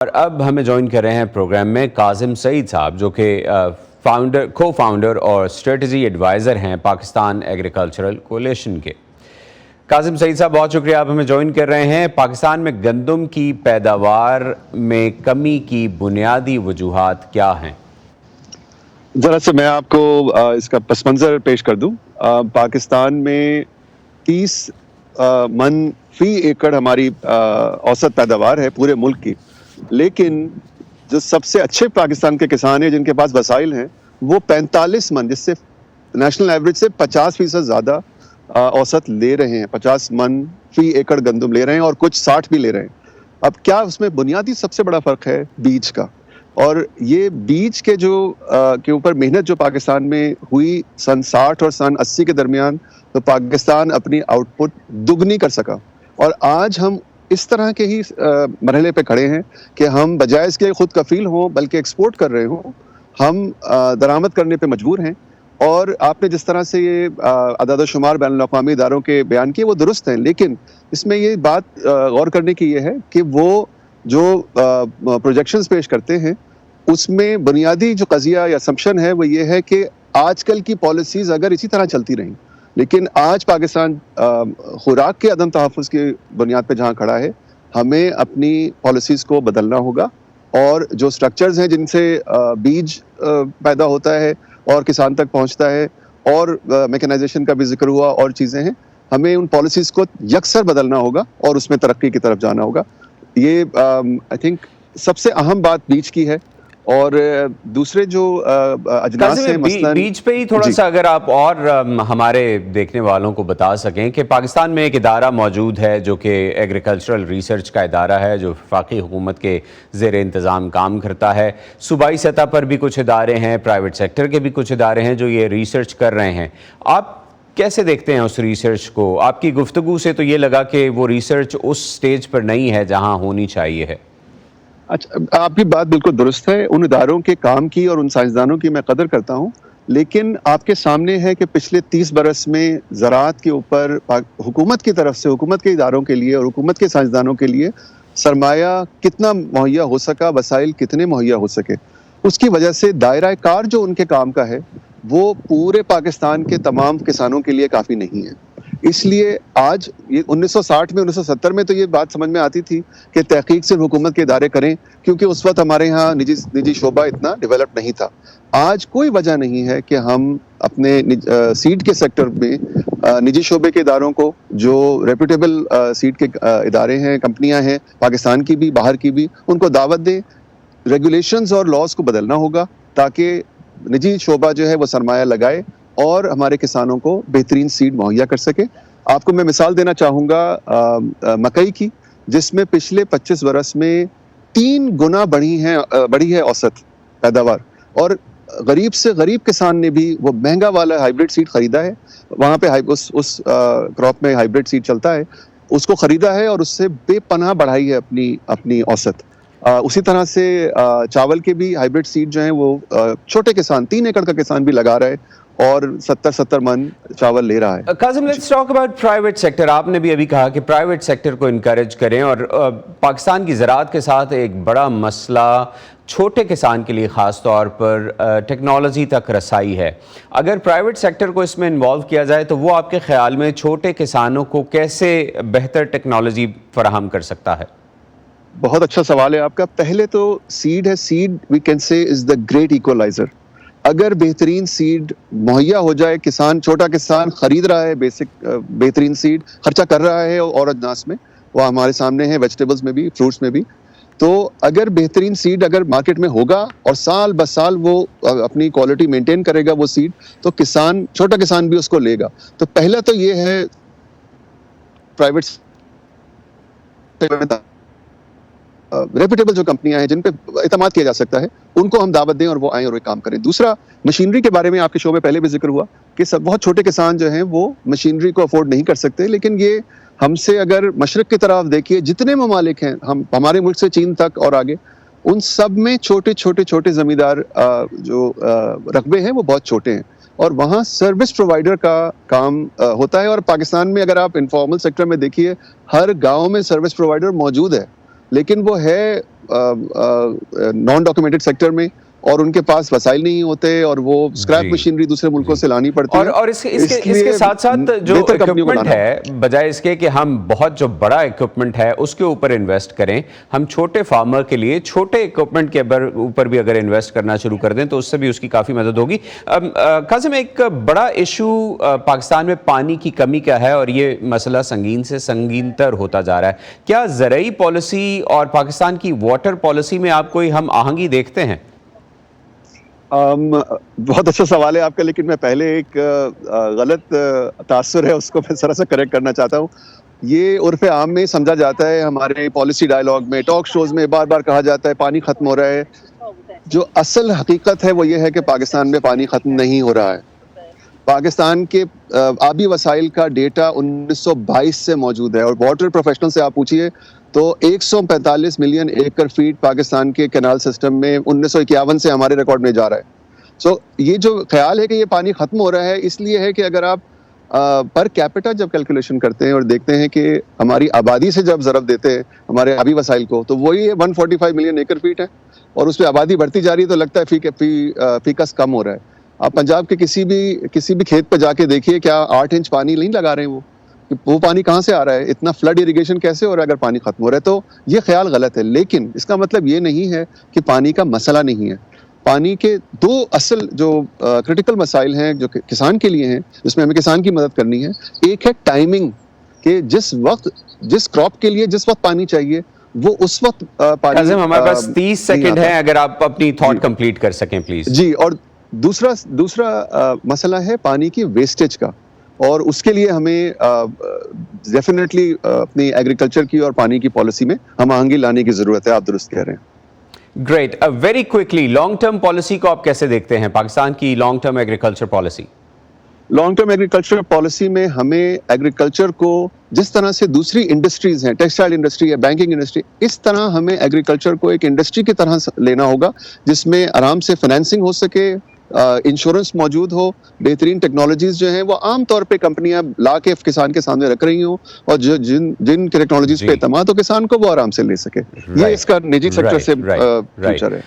اور اب ہمیں جوائن کر رہے ہیں پروگرام میں کاظم سعید صاحب، جو کہ کو فاؤنڈر اور اسٹریٹجی ایڈوائزر ہیں پاکستان ایگریکلچرل کولیشن کے۔ کاظم سعید صاحب، بہت شکریہ، آپ ہمیں جوائن کر رہے ہیں۔ پاکستان میں گندم کی پیداوار میں کمی کی بنیادی وجوہات کیا ہیں؟ ذرا سے میں آپ کو اس کا پس منظر پیش کر دوں۔ پاکستان میں 30 من فی ایکڑ ہماری اوسط پیداوار ہے پورے ملک کی، لیکن جو سب سے اچھے پاکستان کے کسان ہیں جن کے پاس وسائل ہیں وہ 45 من، جس سے نیشنل ایوریج سے 50% زیادہ اوسط لے رہے ہیں۔ 50 من فی ایکڑ گندم لے رہے ہیں اور کچھ 60 بھی لے رہے ہیں۔ اب کیا اس میں بنیادی سب سے بڑا فرق ہے بیج کا، اور یہ بیج کے کے اوپر محنت جو پاکستان میں ہوئی سن 60 اور سن 80 کے درمیان، تو پاکستان اپنی آؤٹ پٹ دگنی کر سکا، اور آج ہم اس طرح کے ہی مرحلے پہ کھڑے ہیں کہ ہم بجائے اس کے خود کفیل ہوں بلکہ ایکسپورٹ کر رہے ہوں، ہم درآمد کرنے پہ مجبور ہیں۔ اور آپ نے جس طرح سے یہ اعداد و شمار بین الاقوامی اداروں کے بیان کیے وہ درست ہیں، لیکن اس میں یہ بات غور کرنے کی یہ ہے کہ وہ جو پروجیکشنز پیش کرتے ہیں اس میں بنیادی جو قضیہ یا اسمپشن ہے وہ یہ ہے کہ آج کل کی پالیسیز اگر اسی طرح چلتی رہیں، لیکن آج پاکستان خوراک کے عدم تحفظ کی بنیاد پہ جہاں کھڑا ہے، ہمیں اپنی پالیسیز کو بدلنا ہوگا، اور جو سٹرکچرز ہیں جن سے بیج پیدا ہوتا ہے اور کسان تک پہنچتا ہے، اور میکنائزیشن کا بھی ذکر ہوا اور چیزیں ہیں، ہمیں ان پالیسیز کو یکسر بدلنا ہوگا اور اس میں ترقی کی طرف جانا ہوگا۔ یہ آئی تھنک سب سے اہم بات بیج کی ہے۔ اور دوسرے جو اجناس ہیں، مثلاً بیج پہ ہی تھوڑا سا اگر آپ اور ہمارے دیکھنے والوں کو بتا سکیں کہ پاکستان میں ایک ادارہ موجود ہے جو کہ ایگریکلچرل ریسرچ کا ادارہ ہے، جو وفاقی حکومت کے زیر انتظام کام کرتا ہے۔ صوبائی سطح پر بھی کچھ ادارے ہیں، پرائیویٹ سیکٹر کے بھی کچھ ادارے ہیں جو یہ ریسرچ کر رہے ہیں۔ آپ کیسے دیکھتے ہیں اس ریسرچ کو؟ آپ کی گفتگو سے تو یہ لگا کہ وہ ریسرچ اس سٹیج پر نہیں ہے جہاں ہونی چاہیے ہے۔ اچھا، آپ کی بات بالکل درست ہے، ان اداروں کے کام کی اور ان سائنسدانوں کی میں قدر کرتا ہوں، لیکن آپ کے سامنے ہے کہ پچھلے 30 برس میں زراعت کے اوپر حکومت کی طرف سے، حکومت کے اداروں کے لیے اور حکومت کے سائنسدانوں کے لیے سرمایہ کتنا مہیا ہو سکا، وسائل کتنے مہیا ہو سکے۔ اس کی وجہ سے دائرہ کار جو ان کے کام کا ہے وہ پورے پاکستان کے تمام کسانوں کے لیے کافی نہیں ہے۔ اس لیے آج 1960 میں 1970 میں تو یہ بات سمجھ میں آتی تھی کہ تحقیق صرف حکومت کے ادارے کریں، کیونکہ اس وقت ہمارے ہاں نجی شعبہ اتنا ڈیولپ نہیں تھا۔ آج کوئی وجہ نہیں ہے کہ ہم اپنے سیڈ کے سیکٹر میں نجی شعبے کے اداروں کو، جو ریپوٹیبل سیڈ کے ادارے ہیں، کمپنیاں ہیں پاکستان کی بھی باہر کی بھی، ان کو دعوت دیں۔ ریگولیشنز اور لاز کو بدلنا ہوگا تاکہ نجی شعبہ جو ہے وہ سرمایہ لگائے اور ہمارے کسانوں کو بہترین سیڈ مہیا کر سکے۔ آپ کو میں مثال دینا چاہوں گا مکئی کی، جس میں پچھلے 25 برس میں 3 گنا بڑھی ہے اوسط پیداوار، اور غریب سے غریب کسان نے بھی وہ مہنگا والا ہائیبریڈ سیڈ خریدا ہے۔ وہاں پہ اس کراپ میں ہائیبریڈ سیڈ چلتا ہے، اس کو خریدا ہے اور اس سے بے پناہ بڑھائی ہے اپنی اوسط۔ اسی طرح سے چاول کے بھی ہائیبریڈ سیڈ جو ہیں وہ چھوٹے کسان، 3 ایکڑ کا کسان بھی لگا رہا ہے اور 70 من چاول لے رہا ہے۔ Kazim, let's talk about private sector. آپ نے بھی ابھی کہا کہ پرائیویٹ سیکٹر کو انکریج کریں، اور پاکستان کی زراعت کے ساتھ ایک بڑا مسئلہ چھوٹے کسان کے لیے خاص طور پر ٹیکنالوجی تک رسائی ہے۔ اگر پرائیویٹ سیکٹر کو اس میں انوالو کیا جائے تو وہ آپ کے خیال میں چھوٹے کسانوں کو کیسے بہتر ٹیکنالوجی فراہم کر سکتا ہے؟ بہت اچھا سوال ہے آپ کا۔ پہلے تو سیڈ ہے، said we can say is the great ایکولائزر۔ اگر بہترین سیڈ مہیا ہو جائے، چھوٹا کسان خرید رہا ہے بہترین سیڈ، خرچہ کر رہا ہے اور اجناس میں، وہ ہمارے سامنے ہے، ویجیٹیبلز میں بھی، فروٹس میں بھی، تو اگر بہترین سیڈ اگر مارکیٹ میں ہوگا اور سال بہ سال وہ اپنی کوالٹی مینٹین کرے گا وہ سیڈ، تو چھوٹا کسان بھی اس کو لے گا۔ تو پہلا تو یہ ہے پرائیویٹ ریپوٹیبل جو کمپنیاں ہیں جن پہ اعتماد کیا جا سکتا ہے، ان کو ہم دعوت دیں اور وہ آئیں اور وہ کام کریں۔ دوسرا، مشینری کے بارے میں آپ کے شو میں پہلے بھی ذکر ہوا کہ بہت چھوٹے کسان جو ہیں وہ مشینری کو افورڈ نہیں کر سکتے، لیکن یہ ہم سے اگر مشرق کی طرف دیکھیے، جتنے ممالک ہیں، ہمارے ملک سے چین تک اور آگے، ان سب میں چھوٹے زمیندار جو رقبے ہیں وہ بہت چھوٹے ہیں، اور وہاں سروس پرووائڈر کا کام ہوتا ہے۔ اور پاکستان میں اگر آپ انفارمل سیکٹر میں دیکھیے، ہر گاؤں میں سروس پرووائڈر موجود ہے، لیکن وہ ہے نان ڈاکومنٹڈ سیکٹر میں اور ان کے پاس وسائل نہیں ہوتے اور وہ اسکریپ مشینری دوسرے ملکوں سے لانی پڑتی ہے. اور اس کے ساتھ ساتھ جو اکوپمنٹ ہے، بجائے اس کے کہ ہم بہت جو بڑا اکوپمنٹ ہے اس کے اوپر انویسٹ کریں، ہم چھوٹے فارمر کے لیے چھوٹے اکوپمنٹ کے اوپر بھی اگر انویسٹ کرنا شروع کر دیں تو اس سے بھی اس کی کافی مدد ہوگی. قاسم، ایک بڑا ایشو پاکستان میں پانی کی کمی کا ہے اور یہ مسئلہ سنگین سے سنگین تر ہوتا جا رہا ہے. کیا زرعی پالیسی اور پاکستان کی واٹر پالیسی میں آپ کوئی ہم آہنگی دیکھتے ہیں؟ بہت اچھا سوال ہے آپ کا، لیکن میں پہلے ایک غلط تاثر ہے اس کو میں ذرا سا کریکٹ کرنا چاہتا ہوں. یہ عرف عام میں سمجھا جاتا ہے، ہمارے پالیسی ڈائلاگ میں، ٹاک شوز میں بار بار کہا جاتا ہے پانی ختم ہو رہا ہے. جو اصل حقیقت ہے وہ یہ ہے کہ پاکستان میں پانی ختم نہیں ہو رہا ہے. پاکستان کے آبی وسائل کا ڈیٹا 1922 سے موجود ہے اور واٹر پروفیشنل سے آپ پوچھئے تو 145 ملین ایکڑ فیٹ پاکستان کے کینال سسٹم میں 1951 سے ہمارے ریکارڈ میں جا رہا ہے. سو یہ جو خیال ہے کہ یہ پانی ختم ہو رہا ہے، اس لیے ہے کہ اگر آپ پر کیپٹا جب کیلکولیشن کرتے ہیں اور دیکھتے ہیں کہ ہماری آبادی سے جب ضرب دیتے ہیں ہمارے آبی وسائل کو تو وہی 145 ملین ایکڑ فیٹ ہے اور اس پہ آبادی بڑھتی جا رہی ہے تو لگتا ہے فیکس کم ہو رہا ہے. آپ پنجاب کے کسی بھی کھیت پہ جا کے دیکھیے، کیا 8 انچ پانی نہیں لگا رہے ہیں؟ وہ پانی کہاں سے آ رہا ہے؟ اتنا فلڈ اریگیشن کیسے ہو رہا ہے اگر پانی ختم ہو رہا ہے؟ تو یہ خیال غلط ہے، لیکن اس کا مطلب یہ نہیں ہے کہ پانی کا مسئلہ نہیں ہے. پانی کے دو اصل جو کرٹیکل مسائل ہیں جو کسان کے لیے ہیں، جس میں ہمیں کسان کی مدد کرنی ہے. ایک ہے ٹائمنگ، کہ جس کراپ کے لیے جس وقت پانی چاہیے وہ اس وقت پانی. ہمارے پاس 30 سیکنڈ ہے، اگر آپ اپنی تھاٹ کمپلیٹ کر سکیں پلیز. جی، اور دوسرا مسئلہ ہے پانی کی ویسٹیج کا، اور اس کے لیے ہمیں ڈیفینیٹلی اپنی ایگریکلچر کی اور پانی کی پالیسی میں ہم آہنگی لانے کی ضرورت ہے. آپ درست کہہ رہے ہیں. Great. Very quickly, long term policy کو آپ کیسے دیکھتے ہیں، پاکستان کی long term agriculture policy? Long term agriculture policy میں ہمیں ایگریکلچر کو جس طرح سے دوسری انڈسٹریز ہیں، ٹیکسٹائل انڈسٹری ہے، بینکنگ انڈسٹری، اس طرح ہمیں ایگریکلچر کو ایک انڈسٹری کی طرح لینا ہوگا جس میں آرام سے فائنینسنگ ہو سکے، انشورنس موجود ہو، بہترین ٹیکنالوجیز جو ہیں وہ عام طور پہ کمپنیاں لا کے کسان کے سامنے رکھ رہی ہوں، اور جن ٹیکنالوجیز پہ اعتماد ہو کسان کو وہ آرام سے لے سکے. یہ اس کا نجی سیکٹر سے فیوچر ہے.